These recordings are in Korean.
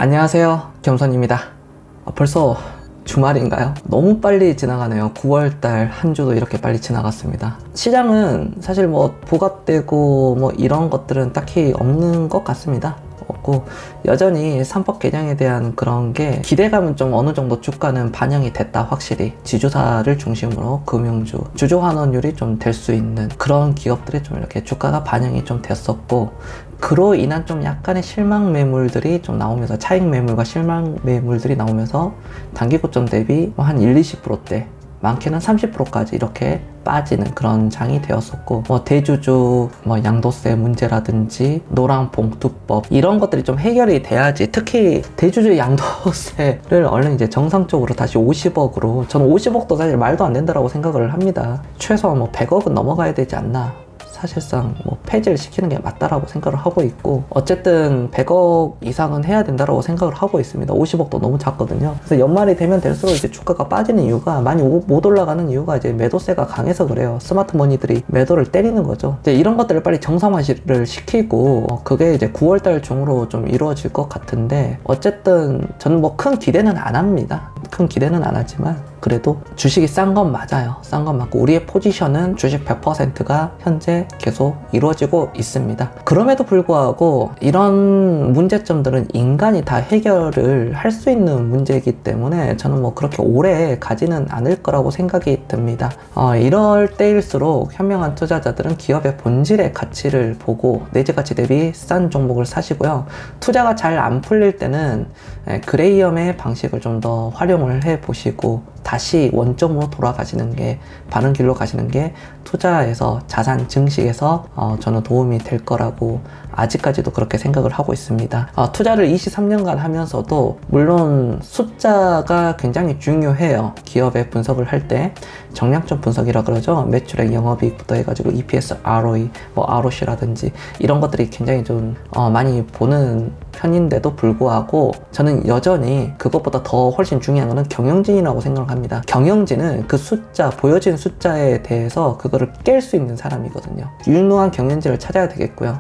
안녕하세요, 겸선입니다. 벌써 주말인가요? 너무 빨리 지나가네요. 9월달 한 주도 이렇게 빨리 지나갔습니다. 시장은 사실 뭐 부각되고 뭐 이런 것들은 딱히 없는 것 같습니다. 없고 여전히 삼법 개정에 대한 그런 게 기대감은 좀 어느 정도 주가는 반영이 됐다. 확실히 지주사를 중심으로 금융주 주주 환원율이 좀 될 수 있는 그런 기업들이 좀 이렇게 주가가 반영이 좀 됐었고, 그로 인한 좀 약간의 실망 매물들이 좀 나오면서 차익 매물과 실망 매물들이 나오면서 단기 고점 대비 한 1-20%대 많게는 30%까지 이렇게 빠지는 그런 장이 되었었고, 뭐 대주주 뭐 양도세 문제라든지 노랑봉투법 이런 것들이 좀 해결이 돼야지, 특히 대주주 양도세를 얼른 이제 정상적으로 다시 50억으로, 저는 50억도 사실 말도 안 된다라고 생각을 합니다. 최소한 뭐 100억은 넘어가야 되지 않나, 사실상 뭐 폐지를 시키는 게 맞다라고 생각을 하고 있고, 어쨌든 100억 이상은 해야 된다라고 생각을 하고 있습니다. 50억도 너무 작거든요. 그래서 연말이 되면 될수록 이제 주가가 빠지는 이유가, 많이 못 올라가는 이유가 이제 매도세가 강해서 그래요. 스마트머니들이 매도를 때리는 거죠. 이제 이런 것들을 빨리 정상화를 시키고, 그게 이제 9월달 중으로 좀 이루어질 것 같은데, 어쨌든 저는 뭐 큰 기대는 안 합니다. 큰 기대는 안 하지만 그래도 주식이 싼 건 맞아요. 싼 건 맞고, 우리의 포지션은 주식 100%가 현재 계속 이루어지고 있습니다. 그럼에도 불구하고 이런 문제점들은 인간이 다 해결을 할 수 있는 문제이기 때문에 저는 뭐 그렇게 오래 가지는 않을 거라고 생각이 듭니다. 이럴 때일수록 현명한 투자자들은 기업의 본질의 가치를 보고 내재가치 대비 싼 종목을 사시고요. 투자가 잘 안 풀릴 때는 그레이엄의 방식을 좀 더 활용을 해 보시고, 다시 원점으로 돌아가시는 게, 바른 길로 가시는 게 투자에서, 자산 증식에서 저는 도움이 될 거라고 아직까지도 그렇게 생각을 하고 있습니다. 투자를 23년간 하면서도 물론 숫자가 굉장히 중요해요. 기업의 분석을 할 때 정량적 분석이라 그러죠. 매출액, 영업이익부터 해가지고 EPS, ROE, 뭐 ROC라든지 이런 것들이 굉장히 좀 많이 보는 편인데도 불구하고, 저는 여전히 그것보다 더 훨씬 중요한 거는 경영진이라고 생각을 합니다. 경영진은 그 숫자, 보여진 숫자에 대해서 그거를 깰 수 있는 사람이거든요. 유능한 경영진을 찾아야 되겠고요.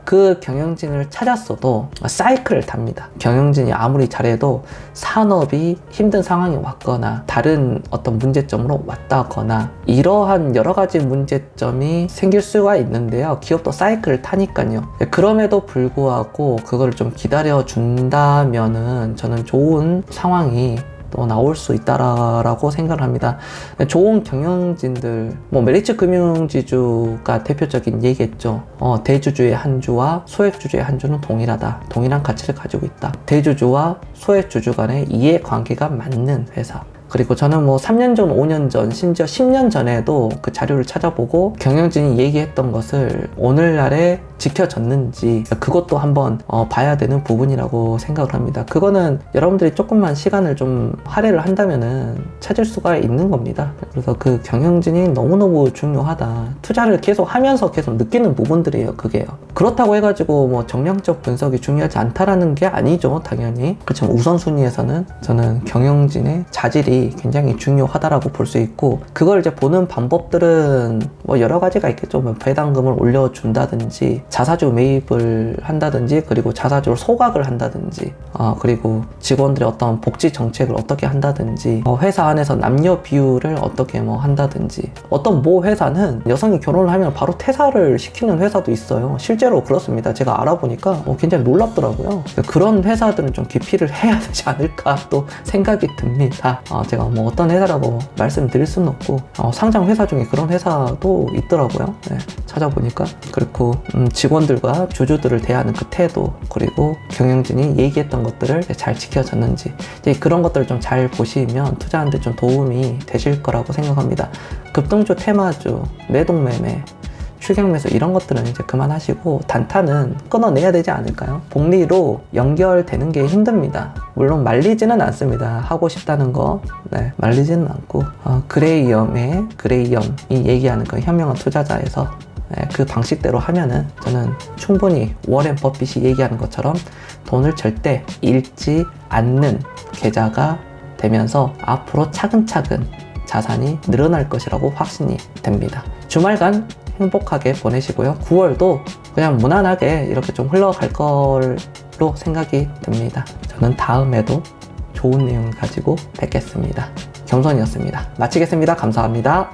그 경영진을 찾았어도 사이클을 탑니다. 경영진이 아무리 잘해도 산업이 힘든 상황이 왔거나 다른 어떤 문제점으로 왔다거나 이러한 여러 가지 문제점이 생길 수가 있는데요. 기업도 사이클을 타니까요. 그럼에도 불구하고 그걸 좀 기다려 준다면은 저는 좋은 상황이 또 나올 수 있다라고 생각을 합니다. 좋은 경영진들, 뭐 메리츠 금융지주가 대표적인 얘기겠죠. 대주주의 한 주와 소액주주의 한 주는 동일하다. 동일한 가치를 가지고 있다. 대주주와 소액주주 간의 이해관계가 맞는 회사. 그리고 저는 뭐 3년 전, 5년 전, 심지어 10년 전에도 그 자료를 찾아보고 경영진이 얘기했던 것을 오늘날에 지켜졌는지 그것도 한번 봐야 되는 부분이라고 생각을 합니다. 그거는 여러분들이 조금만 시간을 좀 할애를 한다면은 찾을 수가 있는 겁니다. 그래서 그 경영진이 너무너무 중요하다. 투자를 계속 하면서 계속 느끼는 부분들이에요. 그게요. 그렇다고 해가지고 뭐 정량적 분석이 중요하지 않다라는 게 아니죠. 당연히. 그렇지만 우선순위에서는 저는 경영진의 자질이 굉장히 중요하다라고 볼 수 있고, 그걸 이제 보는 방법들은 뭐 여러 가지가 있겠죠. 뭐 배당금을 올려준다든지, 자사주 매입을 한다든지, 그리고 자사주를 소각을 한다든지, 그리고 직원들의 어떤 복지 정책을 어떻게 한다든지, 회사 안에서 남녀 비율을 어떻게 뭐 한다든지, 어떤 모 회사는 여성이 결혼을 하면 바로 퇴사를 시키는 회사도 있어요. 실제로 그렇습니다. 제가 알아보니까 굉장히 놀랍더라고요. 그런 회사들은 좀 기피를 해야 되지 않을까 또 생각이 듭니다. 제가 뭐 어떤 회사라고 말씀드릴 수는 없고, 상장 회사 중에 그런 회사도 있더라고요. 네, 찾아보니까. 그리고 직원들과 주주들을 대하는 그 태도, 그리고 경영진이 얘기했던 것들을 잘 지켜졌는지, 이제 그런 것들을 좀 잘 보시면 투자하는데 좀 도움이 되실 거라고 생각합니다. 급등주, 테마주, 매동매매, 추격매수 이런 것들은 이제 그만하시고 단타는 끊어내야 되지 않을까요? 복리로 연결되는 게 힘듭니다. 물론 말리지는 않습니다. 하고 싶다는 거 말리지는 않고, 그레이엄이 얘기하는 그 현명한 투자자에서 그 방식대로 하면은 저는 충분히 워렌 버핏이 얘기하는 것처럼 돈을 절대 잃지 않는 계좌가 되면서 앞으로 차근차근 자산이 늘어날 것이라고 확신이 됩니다. 주말간 행복하게 보내시고요. 9월도 그냥 무난하게 이렇게 좀 흘러갈 걸로 생각이 듭니다. 저는 다음에도 좋은 내용 가지고 뵙겠습니다. 겸손이었습니다. 마치겠습니다. 감사합니다.